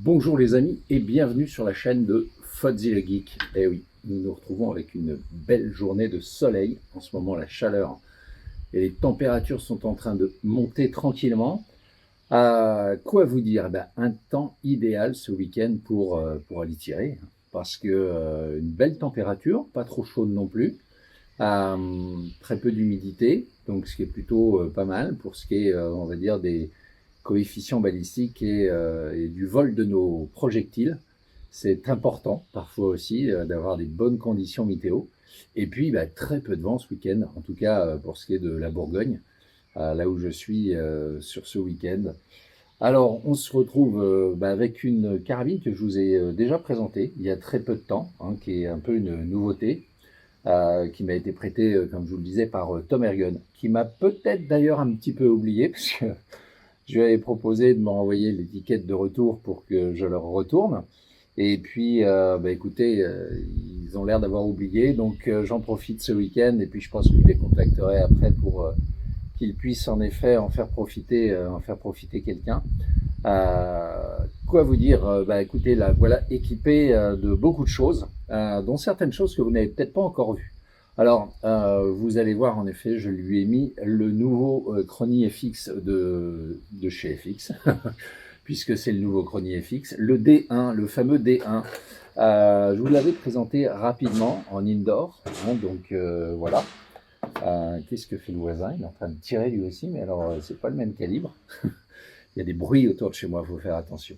Bonjour les amis et bienvenue sur la chaîne de Fodzy le Geek. Eh oui, nous nous retrouvons avec une belle journée de soleil. En ce moment, la chaleur et les températures sont en train de monter tranquillement. Quoi vous dire? Un temps idéal ce week-end pour aller tirer. Parce que une belle température, pas trop chaude non plus. Très peu d'humidité, donc ce qui est plutôt pas mal pour ce qui est, on va dire, des coefficients balistiques et du vol de nos projectiles. C'est important parfois aussi d'avoir des bonnes conditions météo. Et puis très peu de vent ce week-end, en tout cas pour ce qui est de la Bourgogne, là où je suis sur ce week-end. Alors on se retrouve avec une carabine que je vous ai déjà présentée il y a très peu de temps, hein, qui est un peu une nouveauté. Qui m'a été prêtée, comme je vous le disais, par Tom Ergun, qui m'a peut-être d'ailleurs un petit peu oublié, parce que je lui avais proposé de me renvoyer l'étiquette de retour pour que je leur retourne. Et puis, écoutez, ils ont l'air d'avoir oublié, donc j'en profite ce week-end, et puis je pense que je les contacterai après pour qu'ils puissent en effet en faire profiter quelqu'un. Quoi vous dire? Écoutez, là, voilà équipé de beaucoup de choses, dont certaines choses que vous n'avez peut-être pas encore vues. Alors, vous allez voir, en effet, je lui ai mis le nouveau Crony FX de chez FX, puisque c'est le nouveau Crony FX, le D1, le fameux D1. Je vous l'avais présenté rapidement en indoor, hein, donc voilà. Qu'est-ce que fait le voisin? Il est en train de tirer lui aussi, mais alors c'est pas le même calibre. Il y a des bruits autour de chez moi, il faut faire attention.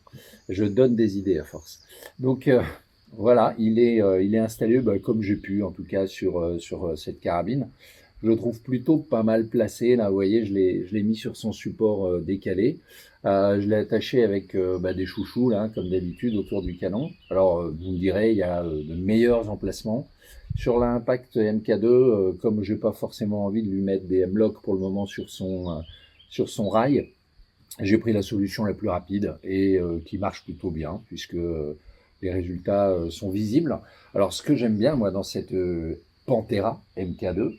Je donne des idées à force. Donc voilà, il est installé comme j'ai pu, en tout cas sur cette carabine. Je le trouve plutôt pas mal placé. Là, vous voyez, je l'ai mis sur son support décalé. Je l'ai attaché avec des chouchous, là, comme d'habitude, autour du canon. Alors, vous me direz, il y a de meilleurs emplacements. Sur l'Impact MK2, comme je n'ai pas forcément envie de lui mettre des M-Lock pour le moment sur son rail, j'ai pris la solution la plus rapide et qui marche plutôt bien, puisque les résultats sont visibles. Alors, ce que j'aime bien, moi, dans cette Pantera MK2,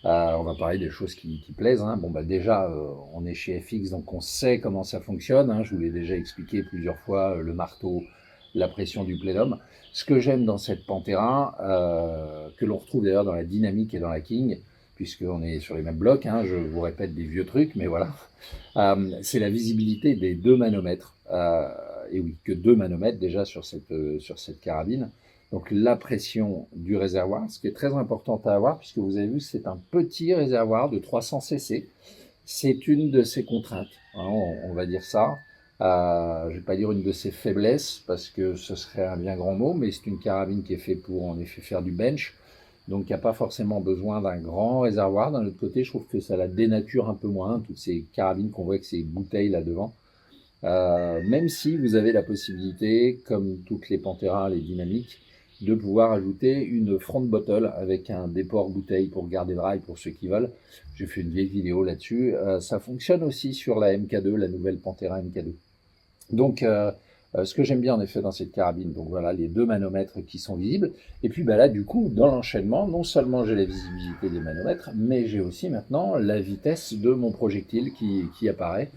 on va parler des choses qui plaisent. Hein. Déjà, on est chez FX, donc on sait comment ça fonctionne. Hein. Je vous l'ai déjà expliqué plusieurs fois, le marteau, la pression du plénum. Ce que j'aime dans cette Pantera, que l'on retrouve d'ailleurs dans la Dynamic et dans la King, puisqu'on est sur les mêmes blocs, hein, je vous répète des vieux trucs, mais voilà, c'est la visibilité des 2 manomètres. Et oui, que 2 manomètres déjà sur cette carabine. Donc la pression du réservoir, ce qui est très important à avoir, puisque vous avez vu, c'est un petit réservoir de 300 cc. C'est une de ses contraintes, hein, on va dire ça. Je ne vais pas dire une de ses faiblesses, parce que ce serait un bien grand mot, mais c'est une carabine qui est faite pour en effet faire du bench. Donc il n'y a pas forcément besoin d'un grand réservoir. D'un autre côté, je trouve que ça la dénature un peu moins, toutes ces carabines qu'on voit avec ces bouteilles là devant. Même si vous avez la possibilité, comme toutes les Pantera, les dynamiques, de pouvoir ajouter une front bottle avec un déport bouteille pour garder le rail pour ceux qui veulent. J'ai fait une vieille vidéo là-dessus. Ça fonctionne aussi sur la MK2, la nouvelle Pantera MK2. Donc, ce que j'aime bien en effet dans cette carabine, donc voilà les 2 manomètres qui sont visibles. Et puis là, du coup, dans l'enchaînement, non seulement j'ai la visibilité des manomètres, mais j'ai aussi maintenant la vitesse de mon projectile qui apparaît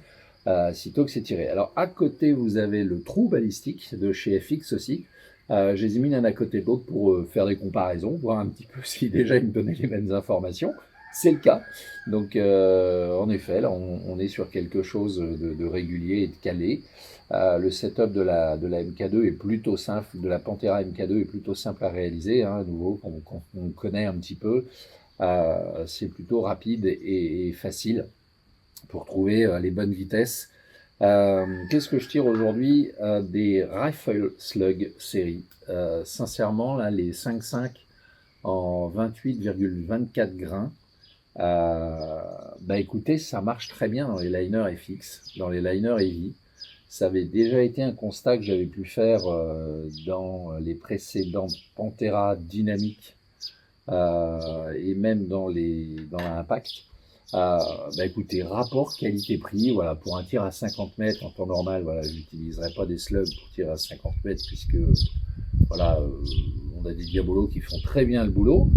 sitôt que c'est tiré. Alors à côté, vous avez le trou balistique de chez FX aussi. Je les ai mis l'un à côté de l'autre pour faire des comparaisons, voir un petit peu si déjà ils me donnaient les mêmes informations. C'est le cas. Donc en effet, là on est sur quelque chose de régulier et de calé. Le setup de la MK2 est plutôt simple, de la Pantera MK2 est plutôt simple à réaliser, hein, à nouveau, qu'on connaît un petit peu. C'est plutôt rapide et facile pour trouver les bonnes vitesses. Qu'est-ce que je tire aujourd'hui? Des Rifle Slug série. Sincèrement, là, les 5.5 en 28,24 grains. Écoutez, ça marche très bien dans les liners FX, dans les liners heavy. Ça avait déjà été un constat que j'avais pu faire dans les précédentes Pantera dynamiques et même dans l'Impact. Écoutez, rapport qualité-prix, voilà, pour un tir à 50 mètres en temps normal, voilà, je n'utiliserai pas des slugs pour tirer à 50 mètres puisque voilà, on a des diabolos qui font très bien le boulot.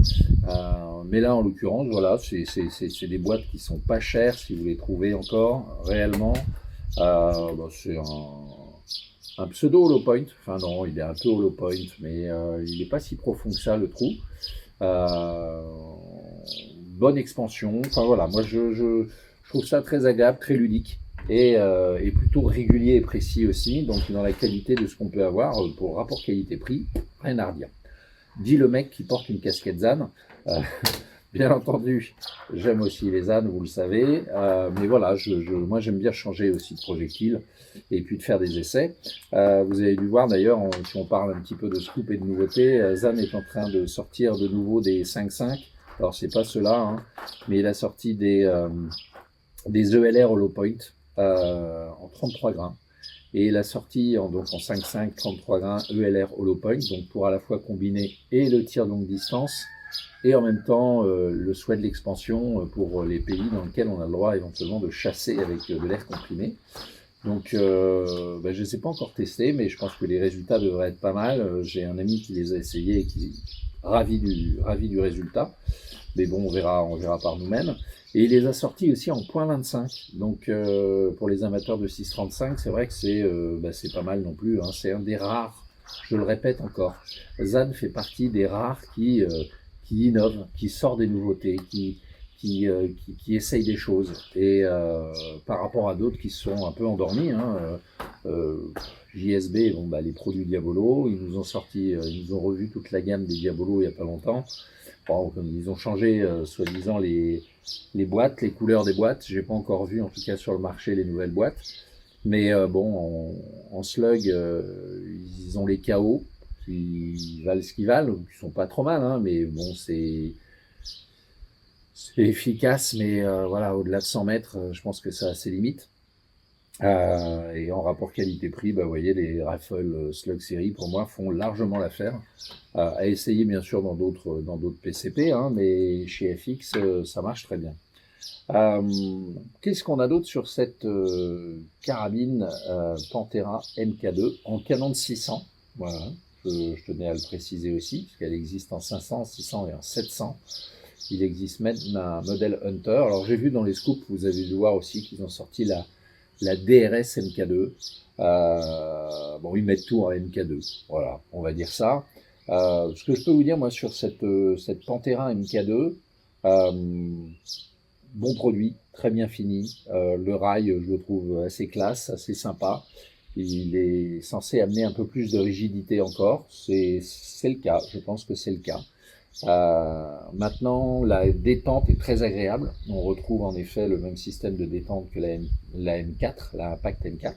Mais là, en l'occurrence, voilà, c'est des boîtes qui sont pas chères si vous les trouvez encore réellement. C'est un pseudo hollow point. Enfin non, il est un peu hollow point, mais il n'est pas si profond que ça le trou. Euh, Bonne expansion. Enfin voilà, moi je trouve ça très agréable, très ludique et plutôt régulier et précis aussi. Donc dans la qualité de ce qu'on peut avoir pour rapport qualité-prix, rien à redire. Dit le mec qui porte une casquette ZAN. Bien entendu, j'aime aussi les ânes, vous le savez, mais voilà, moi j'aime bien changer aussi de projectile et puis de faire des essais. Vous avez dû voir d'ailleurs, si on parle un petit peu de scoop et de nouveautés, ZAN est en train de sortir de nouveau des 5.5. Alors c'est pas ceux-là, hein, mais il a sorti des ELR Hollow Point en 33 grains. Et il a sorti donc en 5.5, 33 grains ELR Hollow Point, donc pour à la fois combiner et le tir longue distance et en même temps le souhait de l'expansion pour les pays dans lesquels on a le droit éventuellement de chasser avec de l'air comprimé. Donc je ne les ai pas encore testés, mais je pense que les résultats devraient être pas mal. J'ai un ami qui les a essayés et qui est ravi du résultat. Mais bon, on verra par nous-mêmes. Et il les a sortis aussi en .25. Donc pour les amateurs de 6.35, c'est vrai que c'est pas mal non plus. Hein. C'est un des rares, je le répète encore, ZAN fait partie des rares qui innove, qui sort des nouveautés, qui essaye des choses. Et par rapport à d'autres qui se sont un peu endormis, hein, JSB, bon, les produits Diabolo, ils nous ont revu toute la gamme des Diabolo il n'y a pas longtemps. Bon, ils ont changé, soi-disant, les boîtes, les couleurs des boîtes. J'ai pas encore vu, en tout cas sur le marché, les nouvelles boîtes. Mais bon, en slug, ils ont les KO qui valent ce qu'ils valent, qui sont pas trop mal, hein, mais bon, c'est efficace, mais voilà, au-delà de 100 mètres, je pense que ça a ses limites. Et en rapport qualité-prix, vous voyez, les Rifle Slug Series, pour moi, font largement l'affaire. À essayer, bien sûr, dans d'autres PCP, hein, mais chez FX, ça marche très bien. Qu'est-ce qu'on a d'autre sur cette carabine Panthera MK2 en canon de 600? Voilà, je tenais à le préciser aussi, parce qu'elle existe en 500, 600 et en 700. Il existe même un modèle Hunter. Alors j'ai vu dans les scoops, vous avez dû voir aussi qu'ils ont sorti la DRS MK2. Bon, ils mettent tout en MK2. Voilà, on va dire ça. Ce que je peux vous dire, moi, sur cette Panthera MK2, bon produit, très bien fini. Le rail, je le trouve assez classe, assez sympa. Il est censé amener un peu plus de rigidité encore. C'est le cas, je pense que c'est le cas. Maintenant, la détente est très agréable. On retrouve en effet le même système de détente que la M4, la Impact M4.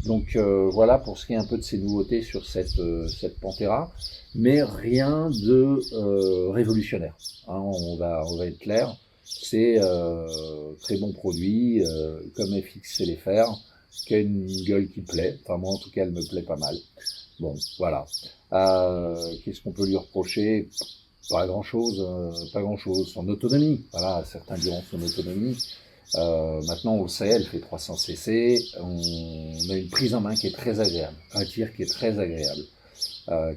Donc voilà pour ce qui est un peu de ces nouveautés sur cette Panthera, mais rien de révolutionnaire. Hein, on va être clair. C'est très bon produit, comme FX sait les faire, qui a une gueule qui plaît. Enfin moi en tout cas elle me plaît pas mal. Bon voilà. Qu'est-ce qu'on peut lui reprocher? Pas grand chose, pas grand chose. Son autonomie, voilà, certains diront son autonomie. Maintenant on le sait, elle fait 300 cc. On a une prise en main qui est très agréable, un tir qui est très agréable,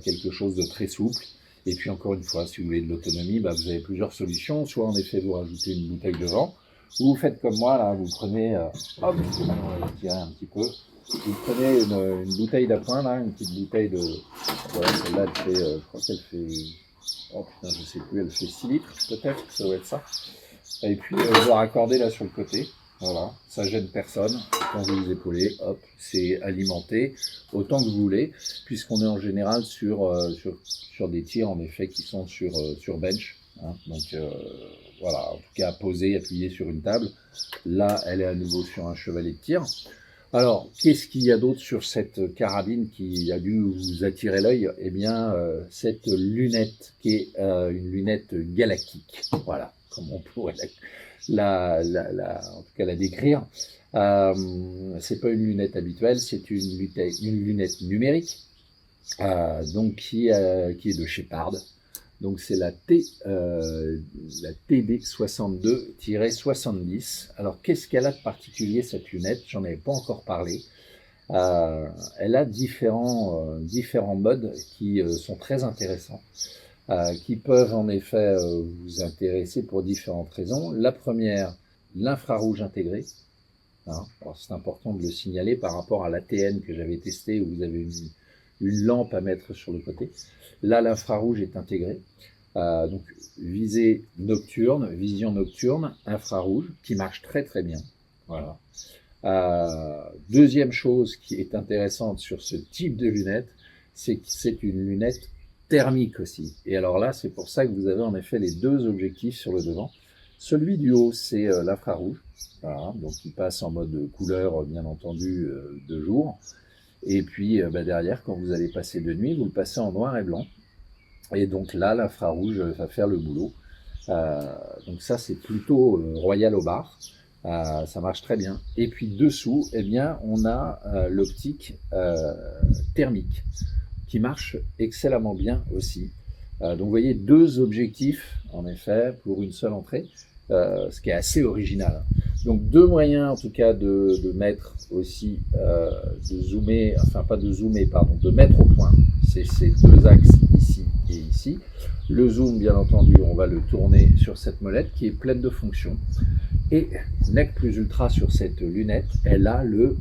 quelque chose de très souple. Et puis encore une fois, si vous voulez de l'autonomie, vous avez plusieurs solutions. Soit en effet vous rajoutez une bouteille de vent, ou vous faites comme moi là, vous prenez, hop, on va tirer un petit peu. Vous prenez une bouteille d'appoint là, une petite bouteille de, voilà, celle-là elle fait, je crois qu'elle fait, oh putain je sais plus, elle fait 6 litres peut-être, ça doit être ça. Et puis vous raccordez là sur le côté, voilà, ça gêne personne. Quand vous les épaulez, hop, c'est alimenté autant que vous voulez, puisqu'on est en général sur des tirs en effet qui sont sur bench. Hein, donc voilà, en tout cas posé, appuyé sur une table. Là, elle est à nouveau sur un chevalet de tir. Alors, qu'est-ce qu'il y a d'autre sur cette carabine qui a dû vous attirer l'œil? Eh bien, cette lunette qui est une lunette galactique. Voilà, comme on pourrait en tout cas la décrire. C'est pas une lunette habituelle, c'est une lunette numérique, donc qui est de chez Pard. Donc c'est la TB62-70. Alors qu'est-ce qu'elle a de particulier cette lunette? J'en avais pas encore parlé. Elle a différents modes qui sont très intéressants, qui peuvent en effet vous intéresser pour différentes raisons. La première, l'infrarouge intégré. hein. Alors, c'est important de le signaler par rapport à l'ATN que j'avais testé, où vous avez une lampe à mettre sur le côté. Là, l'infrarouge est intégré. Donc, vision nocturne, infrarouge, qui marche très très bien. Voilà. Deuxième chose qui est intéressante sur ce type de lunette, c'est que c'est une lunette thermique aussi. Et alors là, c'est pour ça que vous avez en effet les deux objectifs sur le devant. Celui du haut, c'est l'infrarouge, voilà, donc il passe en mode couleur, bien entendu, de jour. Et puis derrière, quand vous allez passer de nuit, vous le passez en noir et blanc. Et donc là, l'infrarouge va faire le boulot. Donc ça, c'est plutôt royal au bar. Ça marche très bien. Et puis dessous, eh bien, on a l'optique thermique qui marche excellemment bien aussi. Donc vous voyez, deux objectifs en effet pour une seule entrée, ce qui est assez original. Donc deux moyens en tout cas de mettre aussi, de zoomer, enfin pas de zoomer, pardon, de mettre au point ces deux axes ici et ici. Le zoom, bien entendu, on va le tourner sur cette molette qui est pleine de fonctions. Et nec plus ultra sur cette lunette, elle a le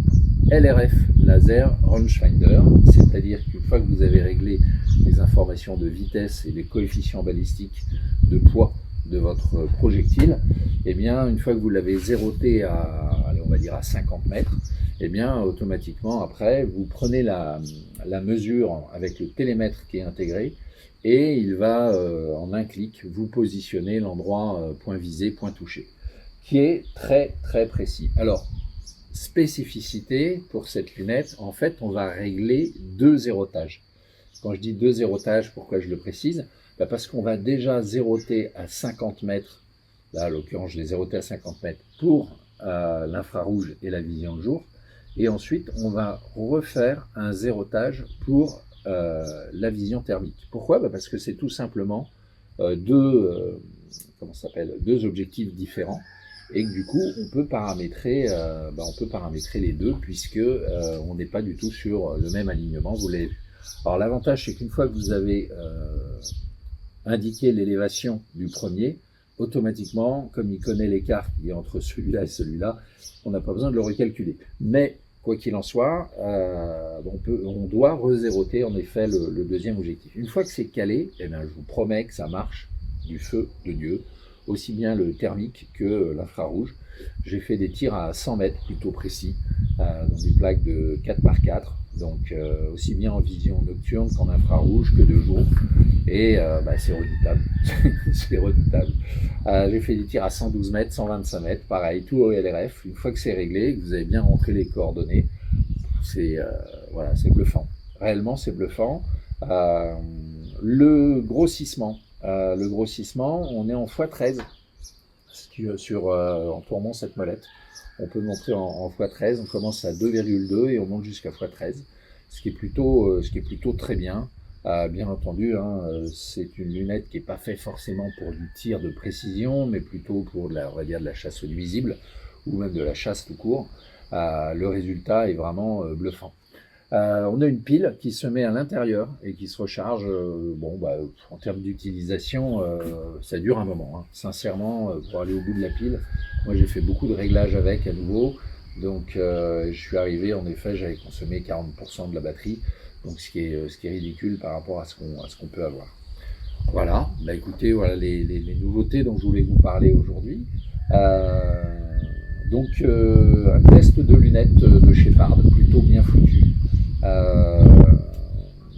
LRF, Laser Rangefinder, c'est-à-dire qu'une fois que vous avez réglé les informations de vitesse et les coefficients balistiques de poids de votre projectile, eh bien, une fois que vous l'avez zéroté à, allez, on va dire à 50 mètres, eh bien, automatiquement, après, vous prenez la mesure avec le télémètre qui est intégré et il va, en un clic, vous positionner l'endroit point visé, point touché, qui est très, très précis. Alors, spécificité pour cette lunette, en fait, on va régler deux zérotages. Quand je dis deux zérotages, pourquoi je le précise? Parce qu'on va déjà zéroter à 50 mètres, là, en l'occurrence, je l'ai zéroté à 50 mètres pour l'infrarouge et la vision de jour, et ensuite, on va refaire un zérotage pour la vision thermique. Pourquoi? Parce que c'est tout simplement deux objectifs différents, et que du coup on peut paramétrer les deux puisque on n'est pas du tout sur le même alignement, vous l'avez vu. Alors l'avantage c'est qu'une fois que vous avez indiqué l'élévation du premier, automatiquement, comme il connaît l'écart qu'il y a entre celui-là et celui-là, on n'a pas besoin de le recalculer. Mais quoi qu'il en soit, on doit rezéroter en effet le deuxième objectif. Une fois que c'est calé, eh bien, je vous promets que ça marche du feu de Dieu, aussi bien le thermique que l'infrarouge. J'ai fait des tirs à 100 mètres plutôt précis, dans des plaques de 4x4, donc aussi bien en vision nocturne qu'en infrarouge que de jour, et c'est redoutable. C'est redoutable. J'ai fait des tirs à 112 mètres, 125 mètres, pareil, tout au LRF. Une fois que c'est réglé, que vous avez bien rentré les coordonnées, c'est bluffant. Réellement, c'est bluffant. Le grossissement, on est en x13 en tournant cette molette. On peut monter en x13, on commence à 2,2 et on monte jusqu'à x13, ce qui est plutôt très bien. Bien entendu, c'est une lunette qui n'est pas faite forcément pour du tir de précision, mais plutôt pour de la chasse au nuisible ou même de la chasse tout court. Le résultat est vraiment bluffant. On a une pile qui se met à l'intérieur et qui se recharge. En termes d'utilisation, ça dure un moment. Sincèrement, pour aller au bout de la pile, moi j'ai fait beaucoup de réglages avec à nouveau. Donc je suis arrivé, en effet, j'avais consommé 40% de la batterie. Donc ce qui est ridicule par rapport à ce qu'on peut avoir. Voilà, écoutez, voilà les nouveautés dont je voulais vous parler aujourd'hui. Un test de lunettes de Shepard, plutôt bien foutu.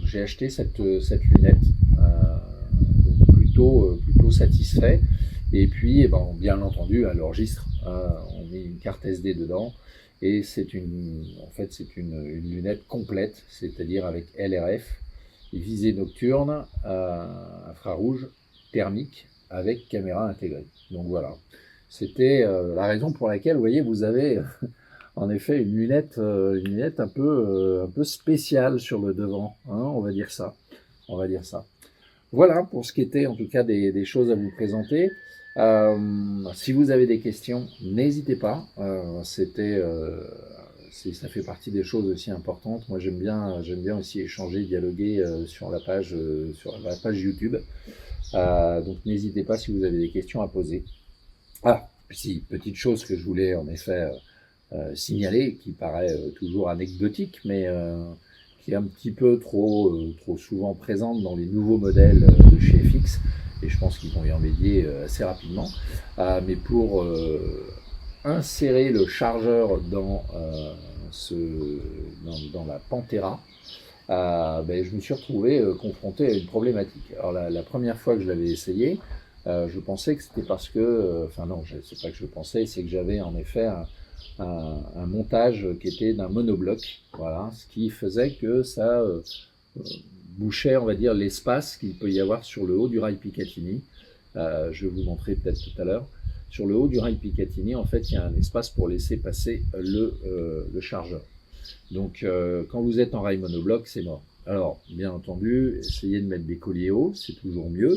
J'ai acheté cette lunette, donc plutôt satisfait. Et puis, bien entendu, elle enregistre. On met une carte SD dedans. Et c'est une lunette complète, c'est-à-dire avec LRF, visée nocturne, infrarouge, thermique, avec caméra intégrée. Donc voilà, c'était la raison pour laquelle, vous voyez, vous avez en effet une lunette un peu spéciale sur le devant, on va dire ça. Voilà pour ce qui était en tout cas des choses à vous présenter. Si vous avez des questions, n'hésitez pas. Ça fait partie des choses aussi importantes. Moi, j'aime bien aussi échanger, dialoguer sur la page YouTube. Donc, n'hésitez pas si vous avez des questions à poser. Si, petite chose que je voulais en effet signalé, qui paraît toujours anecdotique, mais qui est un petit peu trop souvent présente dans les nouveaux modèles de chez FX, et je pense qu'ils vont y remédier assez rapidement. Mais pour insérer le chargeur dans la Pantera, je me suis retrouvé confronté à une problématique. Alors la première fois que je l'avais essayé, je pensais que c'était parce que, enfin non, c'est pas que je pensais, c'est que j'avais en effet un montage qui était d'un monobloc, voilà, ce qui faisait que ça bouchait, on va dire, l'espace qu'il peut y avoir sur le haut du rail Picatinny. Je vais vous montrer peut-être tout à l'heure. Sur le haut du rail Picatinny, en fait, il y a un espace pour laisser passer le chargeur. Donc, quand vous êtes en rail monobloc, c'est mort. Alors, bien entendu, essayez de mettre des colliers hauts, c'est toujours mieux.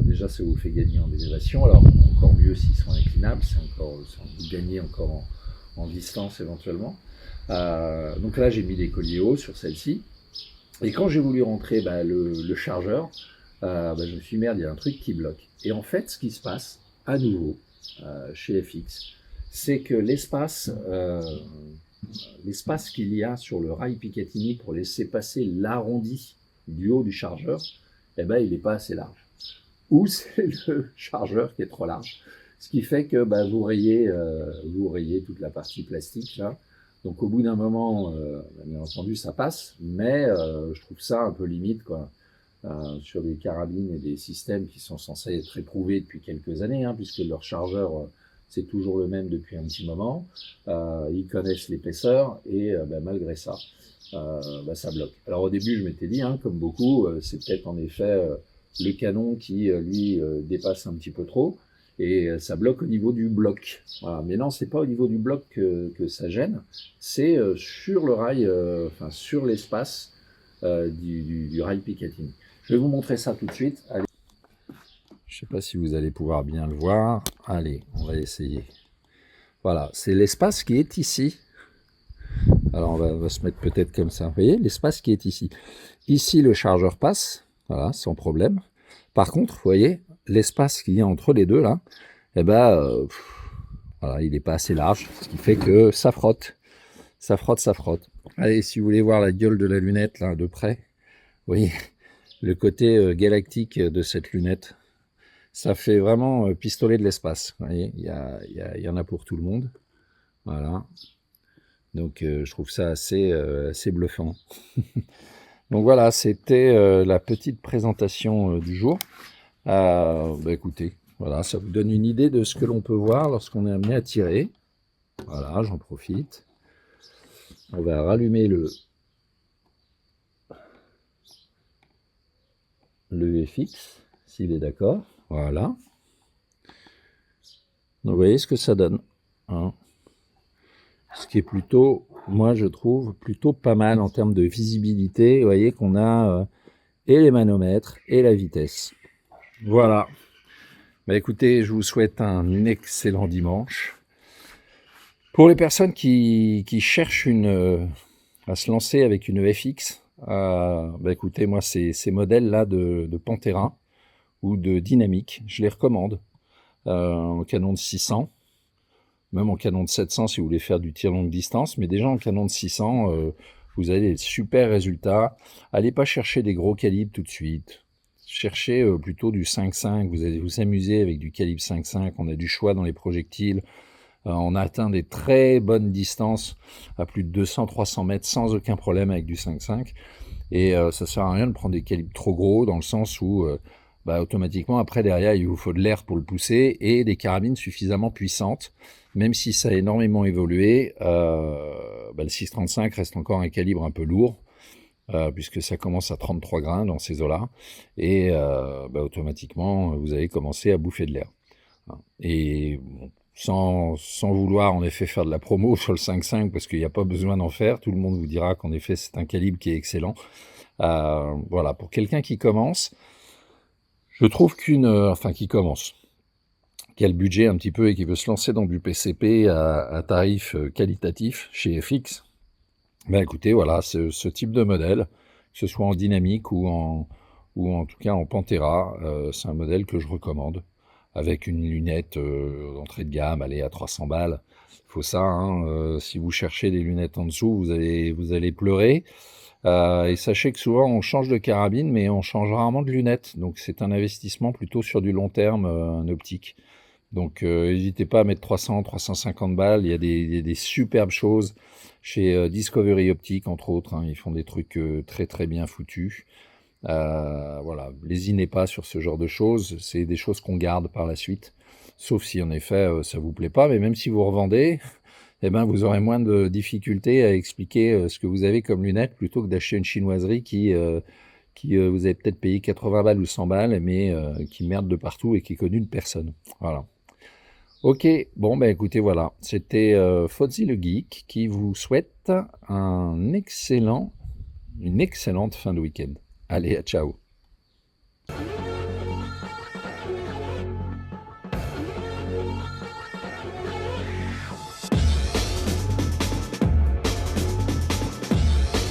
Déjà, ça vous fait gagner en élévation. Alors, encore mieux s'ils sont inclinables, vous gagnez encore en distance éventuellement. Donc là, j'ai mis des colliers hauts sur celle-ci. Et quand j'ai voulu rentrer le chargeur, je me suis dit, merde, il y a un truc qui bloque. Et en fait, ce qui se passe, à nouveau, chez FX, c'est que l'espace qu'il y a sur le rail Picatinny pour laisser passer l'arrondi du haut du chargeur, il n'est pas assez large. Ou c'est le chargeur qui est trop large. Ce qui fait que vous rayez toute la partie plastique là. Donc au bout d'un moment, bien entendu, ça passe, mais je trouve ça un peu limite, quoi. Sur des carabines et des systèmes qui sont censés être éprouvés depuis quelques années, hein, puisque leur chargeur, c'est toujours le même depuis un petit moment. Ils connaissent l'épaisseur et malgré ça, ça bloque. Alors au début, je m'étais dit, hein, comme beaucoup, c'est peut-être en effet le canon qui, lui, dépasse un petit peu trop. Et ça bloque au niveau du bloc. Voilà. Mais non, c'est pas au niveau du bloc que ça gêne, c'est sur le rail, sur l'espace du rail Picatinny. Je vais vous montrer ça tout de suite. Allez. Je ne sais pas si vous allez pouvoir bien le voir. Allez, on va essayer. Voilà, c'est l'espace qui est ici. Alors on va se mettre peut-être comme ça. Vous voyez, l'espace qui est ici. Ici, le chargeur passe, voilà, sans problème. Par contre, vous voyez, l'espace qu'il y a entre les deux là, voilà, il n'est pas assez large, ce qui fait que ça frotte. Ça frotte, ça frotte. Allez, si vous voulez voir la gueule de la lunette là de près, vous voyez le côté galactique de cette lunette. Ça fait vraiment pistolet de l'espace. Vous voyez, il y en a pour tout le monde. Voilà. Donc je trouve ça assez bluffant. Donc voilà, c'était la petite présentation du jour. Écoutez, voilà, ça vous donne une idée de ce que l'on peut voir lorsqu'on est amené à tirer. Voilà, j'en profite. On va rallumer le FX, s'il est d'accord. Voilà. Donc vous voyez ce que ça donne. Hein. Ce qui est plutôt, moi je trouve, plutôt pas mal en termes de visibilité. Vous voyez qu'on a et les manomètres et la vitesse. Voilà. Écoutez, je vous souhaite un excellent dimanche. Pour les personnes qui cherchent à se lancer avec une FX, écoutez, moi ces modèles-là de Pantera ou de Dynamic, je les recommande. En canon de 600, même en canon de 700 si vous voulez faire du tir longue distance, mais déjà en canon de 600, vous avez des super résultats. Allez pas chercher des gros calibres tout de suite. Cherchez plutôt du 5.5, vous allez vous amuser avec du calibre 5.5, on a du choix dans les projectiles. On a atteint des très bonnes distances à plus de 200-300 mètres sans aucun problème avec du 5.5. Et ça sert à rien de prendre des calibres trop gros dans le sens où automatiquement après derrière il vous faut de l'air pour le pousser et des carabines suffisamment puissantes. Même si ça a énormément évolué, le 6.35 reste encore un calibre un peu lourd. Puisque ça commence à 33 grains dans ces eaux-là, et automatiquement, vous allez commencer à bouffer de l'air. Et bon, sans vouloir en effet faire de la promo sur le 5.5, parce qu'il n'y a pas besoin d'en faire, tout le monde vous dira qu'en effet c'est un calibre qui est excellent. Voilà, pour quelqu'un qui commence, je trouve qui a le budget un petit peu et qui veut se lancer dans du PCP à tarif qualitatif chez FX, écoutez, voilà, ce type de modèle, que ce soit en dynamique ou en tout cas en Pantera, c'est un modèle que je recommande. avec une lunette d'entrée de gamme, allez, à 300 balles. Il faut ça, hein, si vous cherchez des lunettes en dessous, vous allez pleurer. Et sachez que souvent on change de carabine, mais on change rarement de lunettes. Donc c'est un investissement plutôt sur du long terme en optique. Donc n'hésitez pas à mettre 300, 350 balles. Il y a des superbes choses chez Discovery Optique, entre autres, hein. Ils font des trucs très très bien foutus. Voilà, lésinez pas sur ce genre de choses. C'est des choses qu'on garde par la suite. Sauf si en effet ça vous plaît pas. Mais même si vous revendez, eh ben, vous aurez moins de difficultés à expliquer ce que vous avez comme lunettes plutôt que d'acheter une chinoiserie qui vous avez peut-être payé 80 balles ou 100 balles, mais qui merde de partout et qui est connue de personne. Voilà. Ok, bon, ben écoutez, voilà. C'était Fozzy le Geek qui vous souhaite une excellente fin de week-end. Allez, ciao.